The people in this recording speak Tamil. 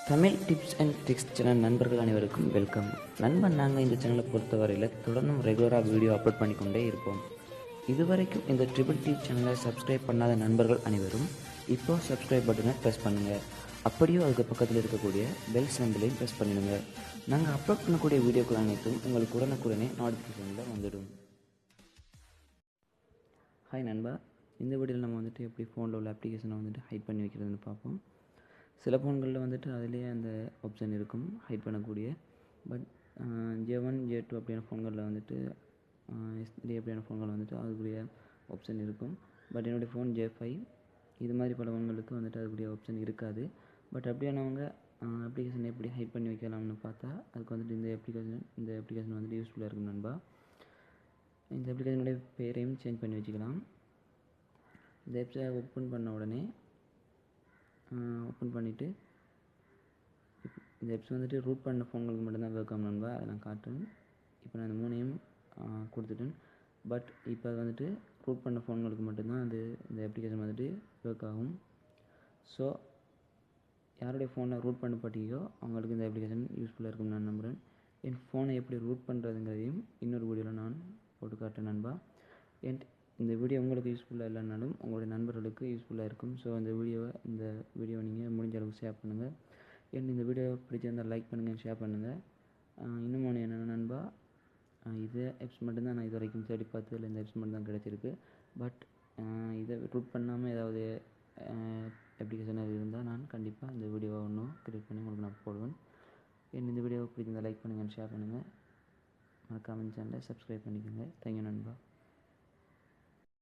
Tamil tips and tricks channel நண்பர்கள் அனைவருக்கும் வெல்கம். நண்பன் நாங்கள் இந்த சேனலை பொறுத்தவரையில் தொடர்ந்தும் ரெகுலராக வீடியோ அப்லோட் பண்ணிக்கொண்டே இருப்போம். இதுவரைக்கும் இந்த ட்ரிபிள் டி சேனலை சப்ஸ்கிரைப் பண்ணாத நண்பர்கள் அனைவரும் இப்போ சப்ஸ்கிரைப் பட்டனை ப்ரெஸ் பண்ணுங்கள். அப்படியோ அதுக்கு பக்கத்தில் இருக்கக்கூடிய பெல் சிம்பலையும் ப்ரெஸ் பண்ணிடுங்க. நாங்கள் அப்லோட் பண்ணக்கூடிய வீடியோக்கள் அனைத்தும் உங்களுக்கு உடனுக்குடனே நோட்டிஃபிகேஷனில் வந்துடும். ஹாய் நண்பா, இந்த வீடியோவில் நம்ம எப்படி ஃபோனில் உள்ள அப்ளிகேஷனை ஹைட் பண்ணி வைக்கிறதுன்னு பார்ப்போம். சில ஃபோன்களில் அதிலேயே அந்த ஆப்ஷன் இருக்கும் ஹைட் பண்ணக்கூடிய. பட் J1 J2 அப்படியான ஃபோன்களில் S3 அப்படியான ஃபோன்கள் அதுக்குரிய ஆப்ஷன் இருக்கும். பட் என்னுடைய ஃபோன் J5 இது மாதிரி பல ஃபோன்களுக்கு அதுக்குரிய ஆப்ஷன் இருக்காது. பட் அப்படியானவங்க அப்ளிகேஷன் எப்படி ஹைட் பண்ணி வைக்கலாம்னு பார்த்தா அதுக்கு இந்த அப்ளிகேஷன் யூஸ்ஃபுல்லாக இருக்கும் நண்பா. இந்த அப்ளிகேஷனுடைய பேரையும் சேஞ்ச் பண்ணி வச்சுக்கலாம். இந்த ஆப்ஸை ஓப்பன் பண்ண உடனே ஓப்பன் பண்ணிவிட்டு இந்த ஆப்ஸ் ரூட் பண்ண ஃபோன்களுக்கு மட்டும்தான் ஒர்க் ஆகும் நண்பா. அதை நான் காட்டுறேன். இப்போ நான் இந்த மூணையும் கொடுத்துட்டேன். பட் இப்போ அது ரூட் பண்ண ஃபோன்களுக்கு மட்டும்தான் இந்த அப்ளிகேஷன் ஒர்க் ஆகும். ஸோ யாருடைய ஃபோனை ரூட் பண்ணப்பட்டீங்களோ அவங்களுக்கு இந்த அப்ளிகேஷன் யூஸ்ஃபுல்லாக இருக்கும் நான் நம்புகிறேன். என் ஃபோனை எப்படி ரூட் பண்ணுறதுங்கிறதையும் இன்னொரு வீடியோவில் நான் போட்டு காட்டுறேன் நண்பா. இந்த வீடியோ உங்களுக்கு யூஸ்ஃபுல்லாக இல்லைனாலும் உங்களுடைய நண்பர்களுக்கு யூஸ்ஃபுல்லாக இருக்கும். ஸோ இந்த வீடியோவை நீங்கள் முடிஞ்ச அளவுக்கு ஷேர் பண்ணுங்கள். இந்த வீடியோ பிடிச்சிருந்தால் லைக் பண்ணுங்கள், ஷேர் பண்ணுங்கள். இன்னும் ஒன்று என்னென்னா நண்பா, இது ஆப்ஸ் மட்டும்தான் நான் இது வரைக்கும் தேடி பார்த்ததில் இந்த ஆப்ஸ் மட்டும்தான் கிடச்சிருக்கு. பட் இதை ரூட் பண்ணாமல் ஏதாவது அப்ளிகேஷன் இருந்தால் நான் கண்டிப்பாக இந்த வீடியோவை ஒன்றும் கிரியேட் பண்ணி உங்களுக்கு நான் போடுவேன். இந்த வீடியோவை பிடிச்சிருந்தால் லைக் பண்ணுங்கள், ஷேர் பண்ணுங்கள். மறக்காமல் சேனலை சப்ஸ்கிரைப் பண்ணிக்கோங்க. தேங்க்யூ நண்பா.